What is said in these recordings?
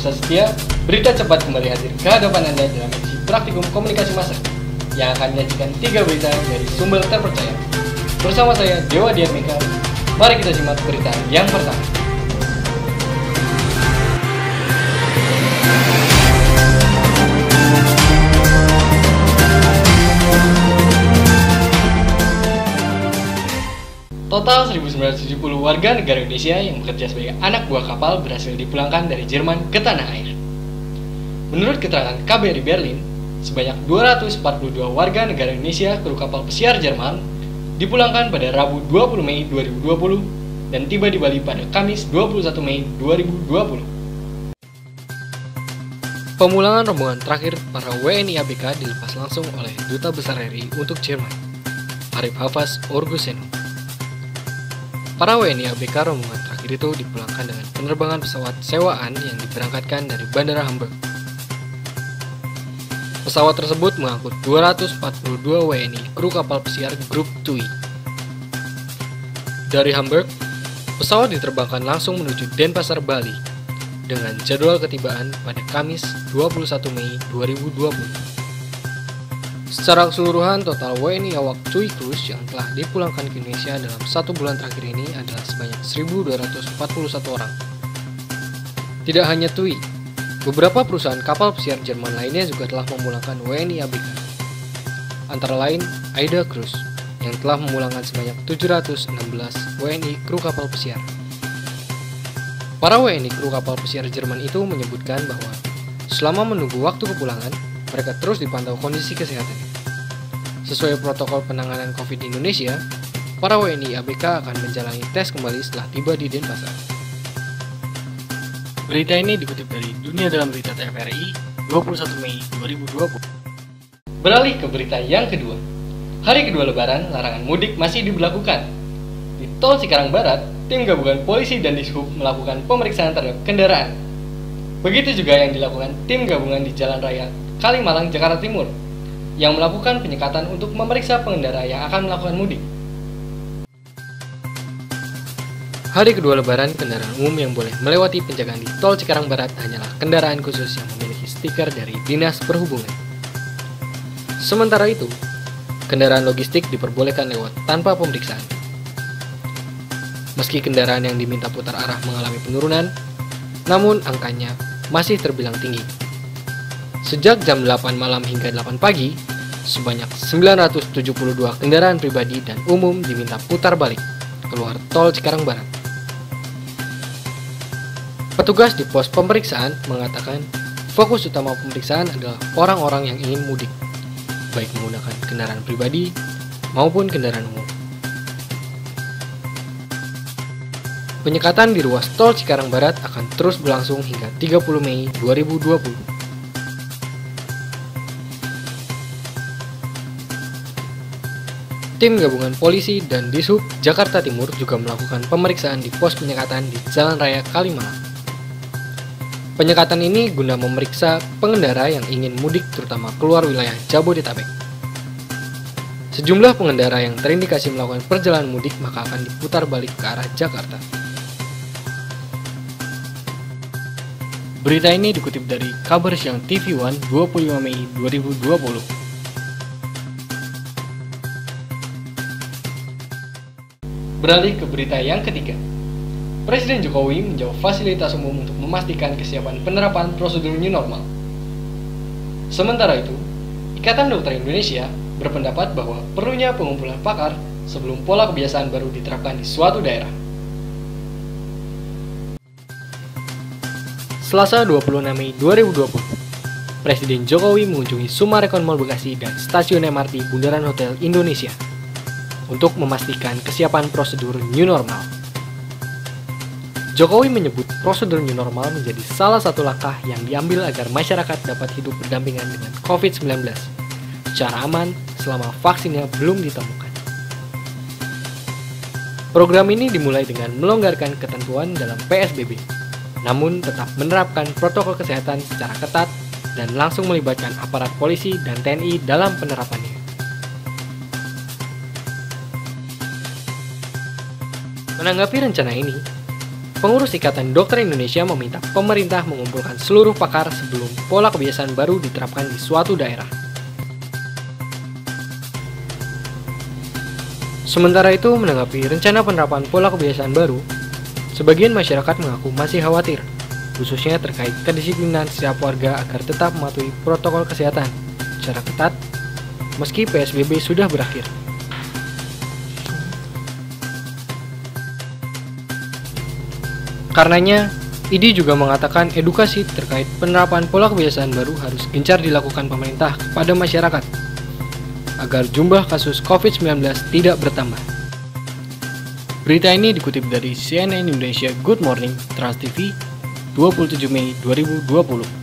pemirsa setia, berita cepat kembali hadir ke hadapan Anda dalam edisi Praktikum Komunikasi Massa yang akan menyajikan 3 berita dari sumber terpercaya. Bersama saya, Dewa Diatmika, mari kita simak berita yang pertama. Total 1.970 warga negara Indonesia yang bekerja sebagai anak buah kapal berhasil dipulangkan dari Jerman ke tanah air. Menurut keterangan KBRI Berlin, sebanyak 242 warga negara Indonesia kru kapal pesiar Jerman dipulangkan pada Rabu 20 Mei 2020 dan tiba di Bali pada Kamis 21 Mei 2020. Pemulangan rombongan terakhir para WNI ABK dilepas langsung oleh Duta Besar RI untuk Jerman, Arif Hafaz Orguseno. Para WNI ABK rombongan terakhir itu dipulangkan dengan penerbangan pesawat sewaan yang diberangkatkan dari Bandara Hamburg. Pesawat tersebut mengangkut 242 WNI kru kapal pesiar grup TUI. Dari Hamburg, pesawat diterbangkan langsung menuju Denpasar, Bali dengan jadwal ketibaan pada Kamis 21 Mei 2020. Secara keseluruhan, total WNI awak TUI Cruise yang telah dipulangkan ke Indonesia dalam 1 bulan terakhir ini adalah sebanyak 1.241 orang. Tidak hanya TUI, beberapa perusahaan kapal pesiar Jerman lainnya juga telah memulangkan WNI ABK. Antara lain, AIDA Cruise yang telah memulangkan sebanyak 716 WNI kru kapal pesiar. Para WNI kru kapal pesiar Jerman itu menyebutkan bahwa selama menunggu waktu kepulangan, mereka terus dipantau kondisi kesehatannya. Sesuai protokol penanganan COVID di Indonesia, para WNI ABK akan menjalani tes kembali setelah tiba di Denpasar. Berita ini dikutip dari Dunia Dalam Berita TVRI 21 Mei 2020. Beralih ke berita yang kedua. Hari kedua Lebaran, larangan mudik masih diberlakukan. Di Tol Cikarang Barat, tim gabungan polisi dan Dishub melakukan pemeriksaan terhadap kendaraan. Begitu juga yang dilakukan tim gabungan di Jalan Raya Kalimalang, Jakarta Timur, yang melakukan penyekatan untuk memeriksa pengendara yang akan melakukan mudik. Hari kedua Lebaran, kendaraan umum yang boleh melewati penjagaan di Tol Cikarang Barat hanyalah kendaraan khusus yang memiliki stiker dari Dinas Perhubungan. Sementara itu, kendaraan logistik diperbolehkan lewat tanpa pemeriksaan. Meski kendaraan yang diminta putar arah mengalami penurunan, namun angkanya masih terbilang tinggi. Sejak jam 8 malam hingga 8 pagi, sebanyak 972 kendaraan pribadi dan umum diminta putar balik keluar Tol Cikarang Barat. Petugas di pos pemeriksaan mengatakan fokus utama pemeriksaan adalah orang-orang yang ingin mudik, baik menggunakan kendaraan pribadi maupun kendaraan umum. Penyekatan di ruas Tol Cikarang Barat akan terus berlangsung hingga 30 Mei 2020. Tim gabungan polisi dan Dishub Jakarta Timur juga melakukan pemeriksaan di pos penyekatan di Jalan Raya Kalimalang. Penyekatan ini guna memeriksa pengendara yang ingin mudik terutama keluar wilayah Jabodetabek. Sejumlah pengendara yang terindikasi melakukan perjalanan mudik maka akan diputar balik ke arah Jakarta. Berita ini dikutip dari Kabar Siang TV One 25 Mei 2020. Beralih ke berita yang ketiga. Presiden Jokowi menjawab fasilitas umum untuk memastikan kesiapan penerapan prosedur new normal. Sementara itu, Ikatan Dokter Indonesia berpendapat bahwa perlunya pengumpulan pakar sebelum pola kebiasaan baru diterapkan di suatu daerah. Selasa 26 Mei 2020, Presiden Jokowi mengunjungi Sumarekon Mall Bekasi dan stasiun MRT Bundaran Hotel Indonesia untuk memastikan kesiapan prosedur new normal. Jokowi menyebut prosedur new normal menjadi salah satu langkah yang diambil agar masyarakat dapat hidup berdampingan dengan COVID-19 secara aman selama vaksinnya belum ditemukan. Program ini dimulai dengan melonggarkan ketentuan dalam PSBB, namun tetap menerapkan protokol kesehatan secara ketat dan langsung melibatkan aparat polisi dan TNI dalam penerapannya. Menanggapi rencana ini, Pengurus Ikatan Dokter Indonesia meminta pemerintah mengumpulkan seluruh pakar sebelum pola kebiasaan baru diterapkan di suatu daerah. Sementara itu, menanggapi rencana penerapan pola kebiasaan baru, sebagian masyarakat mengaku masih khawatir, khususnya terkait kedisiplinan setiap warga agar tetap mematuhi protokol kesehatan secara ketat meski PSBB sudah berakhir. Karenanya, IDI juga mengatakan edukasi terkait penerapan pola kebiasaan baru harus gencar dilakukan pemerintah kepada masyarakat agar jumlah kasus COVID-19 tidak bertambah. Berita ini dikutip dari CNN Indonesia Good Morning Trans TV 27 Mei 2020.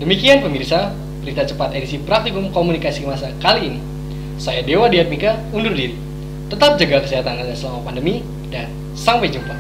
Demikian pemirsa, berita cepat edisi Praktikum Komunikasi Massa kali ini. Saya Dewa Diatmika undur diri. Tetap jaga kesehatan Anda selama pandemi dan sampai jumpa.